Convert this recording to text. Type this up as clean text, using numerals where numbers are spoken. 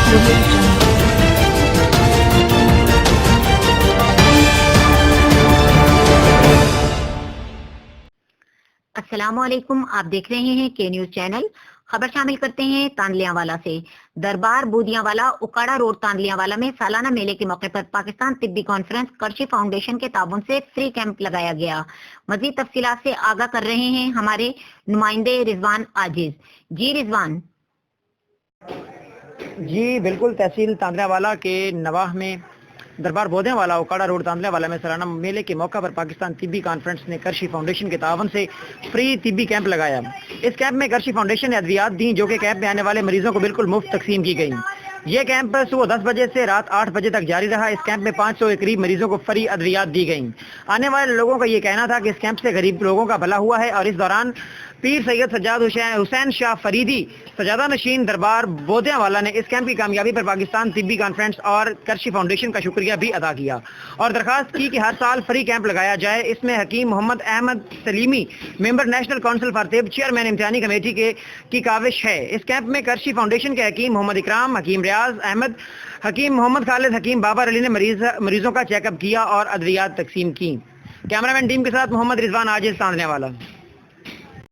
السلام علیکم، آپ دیکھ رہے ہیں کے نیوز چینل۔ خبر شامل کرتے ہیں تاندلیاں والا سے۔ دربار بودیاں والا اکاڑا روڈ تاندلیاں والا میں سالانہ میلے کے موقع پر پاکستان طبی کانفرنس کرشی فاؤنڈیشن کے تعاون سے فری کیمپ لگایا گیا۔ مزید تفصیلات سے آگاہ کر رہے ہیں ہمارے نمائندے رضوان عاجز۔ جی رضوان۔ جی بالکل، تحصیل تاندلیاں والا کے نواح میں دربار بودیاں والا اکاڑا روڈ تاندلیاں والا میں سالانہ میلے کے موقع پر پاکستان طبی کانفرنس نے کرشی فاؤنڈیشن کے تعاون سے فری طبی کیمپ لگایا۔ اس کیمپ میں کرشی فاؤنڈیشن نے ادویات دیں جو کہ کیمپ میں آنے والے مریضوں کو بالکل مفت تقسیم کی گئی۔ یہ کیمپ صبح 10 بجے سے رات 8 بجے تک جاری رہا۔ اس کیمپ میں 500 کے قریب مریضوں کو فری ادویات دی گئیں۔ آنے والے لوگوں کا یہ کہنا تھا کہ اس کیمپ سے غریب لوگوں کا بھلا ہوا ہے، اور اس دوران پیر سید سجاد حسین شاہ فریدی سجادہ نشین دربار بودیاں والا نے اس کیمپ کی کامیابی پر پاکستان طبی کانفرنس اور کرشی فاؤنڈیشن کا شکریہ بھی ادا کیا، اور درخواست کی کہ ہر سال فری کیمپ لگایا جائے۔ اس میں حکیم محمد احمد سلیمی، ممبر نیشنل کونسل فار طب، چیئرمین امتحانی کمیٹی کی کاوش ہے۔ اس کیمپ میں کرشی فاؤنڈیشن کے حکیم محمد اکرام، حکیم ریاض احمد، حکیم محمد خالد، حکیم بابر علی نے مریضوں کا چیک اپ کیا اور ادویات تقسیم کی۔ کیمرہ مین ٹیم کے ساتھ محمد رضوان عاجز، تاندلیاں والا۔